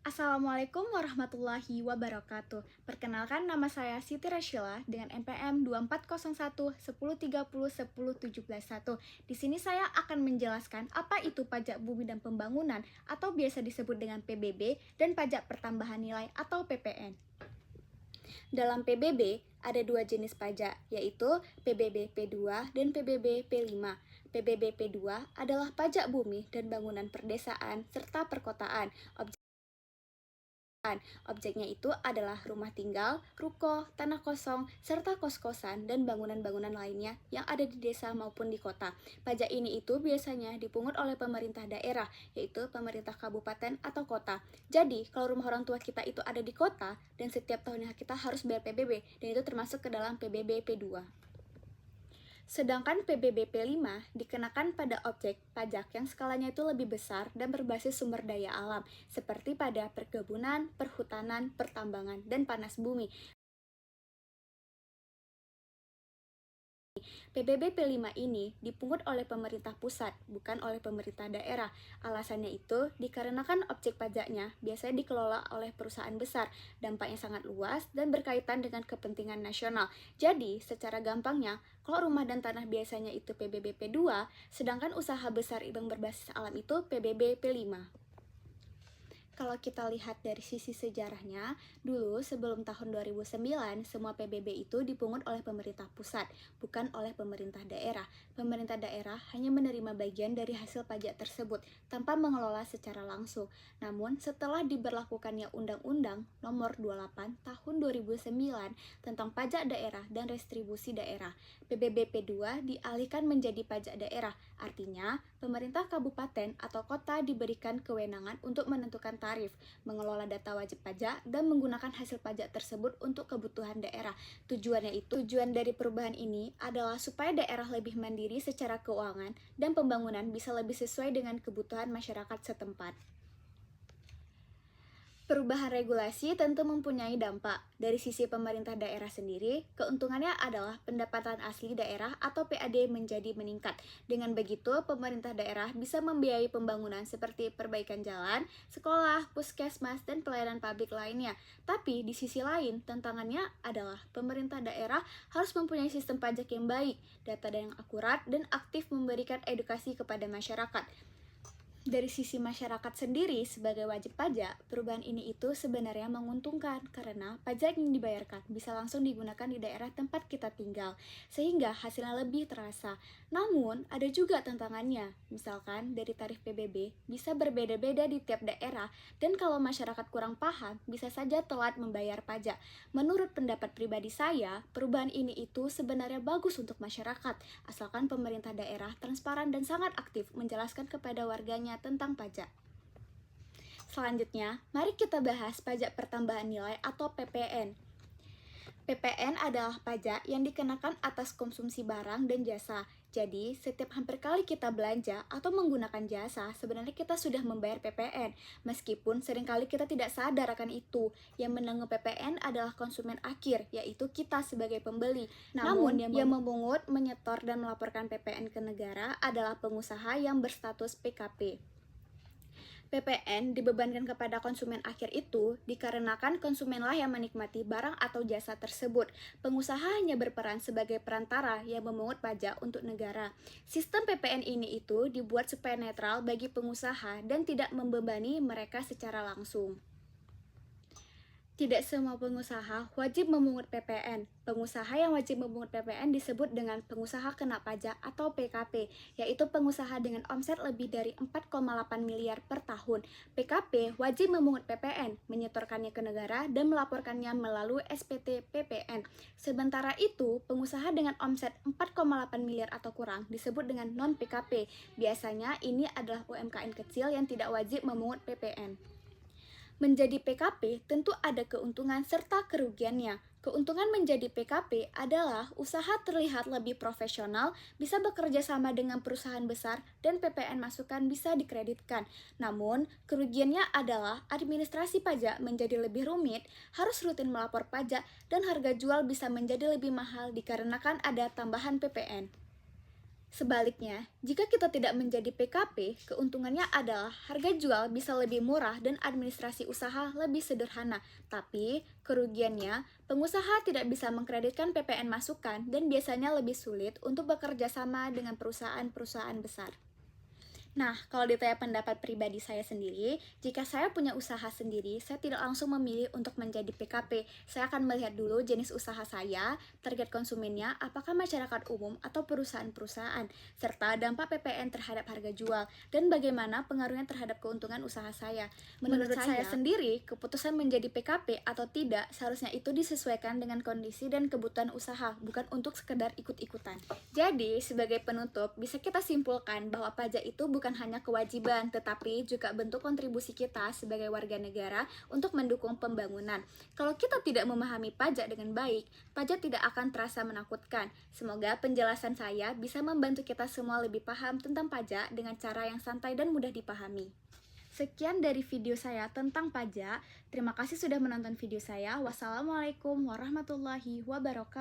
Assalamualaikum warahmatullahi wabarakatuh. Perkenalkan, nama saya Siti Rasyila dengan NPM 2401 1030 10171. Di sini saya akan menjelaskan apa itu pajak bumi dan pembangunan atau biasa disebut dengan PBB dan pajak pertambahan nilai atau PPN. Dalam PBB ada dua jenis pajak, yaitu PBB P2 dan PBB P5. PBB P2 adalah pajak bumi dan bangunan perdesaan serta perkotaan. Objeknya itu adalah rumah tinggal, ruko, tanah kosong, serta kos-kosan dan bangunan-bangunan lainnya yang ada di desa maupun di kota. Pajak ini itu biasanya dipungut oleh pemerintah daerah, yaitu pemerintah kabupaten atau kota. Jadi, kalau rumah orang tua kita itu ada di kota, dan setiap tahunnya kita harus bayar PBB, dan itu termasuk ke dalam PBB P2. Sedangkan PBB P5 dikenakan pada objek pajak yang skalanya itu lebih besar dan berbasis sumber daya alam, seperti pada perkebunan, perhutanan, pertambangan, dan panas bumi. PBB P5 ini dipungut oleh pemerintah pusat, bukan oleh pemerintah daerah. Alasannya itu dikarenakan objek pajaknya biasanya dikelola oleh perusahaan besar, dampaknya sangat luas dan berkaitan dengan kepentingan nasional. Jadi, secara gampangnya, kalau rumah dan tanah biasanya itu PBB P2, sedangkan usaha besar yang berbasis alam itu PBB P5. Kalau kita lihat dari sisi sejarahnya, dulu sebelum tahun 2009, semua PBB itu dipungut oleh pemerintah pusat, bukan oleh pemerintah daerah. Pemerintah daerah hanya menerima bagian dari hasil pajak tersebut, tanpa mengelola secara langsung. Namun, setelah diberlakukannya Undang-Undang Nomor 28 Tahun 2009 tentang pajak daerah dan restribusi daerah, PBB P2 dialihkan menjadi pajak daerah. Artinya, pemerintah kabupaten atau kota diberikan kewenangan untuk menentukan tarif, mengelola data wajib pajak, dan menggunakan hasil pajak tersebut untuk kebutuhan daerah. Tujuan dari perubahan ini adalah supaya daerah lebih mandiri secara keuangan dan pembangunan bisa lebih sesuai dengan kebutuhan masyarakat setempat. Perubahan regulasi tentu mempunyai dampak. Dari sisi pemerintah daerah sendiri, keuntungannya adalah pendapatan asli daerah atau PAD menjadi meningkat. Dengan begitu, pemerintah daerah bisa membiayai pembangunan seperti perbaikan jalan, sekolah, puskesmas, dan pelayanan publik lainnya. Tapi di sisi lain, tantangannya adalah pemerintah daerah harus mempunyai sistem pajak yang baik, data yang akurat, dan aktif memberikan edukasi kepada masyarakat. Dari sisi masyarakat sendiri sebagai wajib pajak, perubahan ini itu sebenarnya menguntungkan karena pajak yang dibayarkan bisa langsung digunakan di daerah tempat kita tinggal, sehingga hasilnya lebih terasa. Namun, ada juga tantangannya. Misalkan dari tarif PBB bisa berbeda-beda di tiap daerah, dan kalau masyarakat kurang paham, bisa saja telat membayar pajak. Menurut pendapat pribadi saya, perubahan ini itu sebenarnya bagus untuk masyarakat, asalkan pemerintah daerah transparan dan sangat aktif menjelaskan kepada warganya tentang pajak. Selanjutnya, mari kita bahas pajak pertambahan nilai atau PPN. PPN adalah pajak yang dikenakan atas konsumsi barang dan jasa. Jadi, setiap hampir kali kita belanja atau menggunakan jasa, sebenarnya kita sudah membayar PPN. Meskipun seringkali kita tidak sadar akan itu. Yang menanggung PPN adalah konsumen akhir, yaitu kita sebagai pembeli. Namun, yang memungut, menyetor, dan melaporkan PPN ke negara adalah pengusaha yang berstatus PKP. PPN dibebankan kepada konsumen akhir itu dikarenakan konsumenlah yang menikmati barang atau jasa tersebut. Pengusaha hanya berperan sebagai perantara yang memungut pajak untuk negara. Sistem PPN ini itu dibuat supaya netral bagi pengusaha dan tidak membebani mereka secara langsung. Tidak semua pengusaha wajib memungut PPN. Pengusaha yang wajib memungut PPN disebut dengan pengusaha kena pajak atau PKP, yaitu pengusaha dengan omset lebih dari 4,8 miliar per tahun. PKP wajib memungut PPN, menyetorkannya ke negara, dan melaporkannya melalui SPT PPN. Sementara itu, pengusaha dengan omset 4,8 miliar atau kurang disebut dengan non-PKP. Biasanya ini adalah UMKM kecil yang tidak wajib memungut PPN. Menjadi PKP tentu ada keuntungan serta kerugiannya. Keuntungan menjadi PKP adalah usaha terlihat lebih profesional, bisa bekerja sama dengan perusahaan besar, dan PPN masukan bisa dikreditkan. Namun, kerugiannya adalah administrasi pajak menjadi lebih rumit, harus rutin melapor pajak, dan harga jual bisa menjadi lebih mahal dikarenakan ada tambahan PPN. Sebaliknya, jika kita tidak menjadi PKP, keuntungannya adalah harga jual bisa lebih murah dan administrasi usaha lebih sederhana. Tapi, kerugiannya, pengusaha tidak bisa mengkreditkan PPN masukan dan biasanya lebih sulit untuk bekerja sama dengan perusahaan-perusahaan besar. Nah, kalau ditanya pendapat pribadi saya sendiri, jika saya punya usaha sendiri, saya tidak langsung memilih untuk menjadi PKP. Saya akan melihat dulu jenis usaha saya, target konsumennya, apakah masyarakat umum atau perusahaan-perusahaan, serta dampak PPN terhadap harga jual, dan bagaimana pengaruhnya terhadap keuntungan usaha saya. Menurut saya sendiri, keputusan menjadi PKP atau tidak seharusnya itu disesuaikan dengan kondisi dan kebutuhan usaha, bukan untuk sekedar ikut-ikutan. Jadi, sebagai penutup, bisa kita simpulkan bahwa pajak itu bukan hanya kewajiban, tetapi juga bentuk kontribusi kita sebagai warga negara untuk mendukung pembangunan. Kalau kita tidak memahami pajak dengan baik, pajak tidak akan terasa menakutkan. Semoga penjelasan saya bisa membantu kita semua lebih paham tentang pajak dengan cara yang santai dan mudah dipahami. Sekian dari video saya tentang pajak. Terima kasih sudah menonton video saya. Wassalamualaikum warahmatullahi wabarakatuh.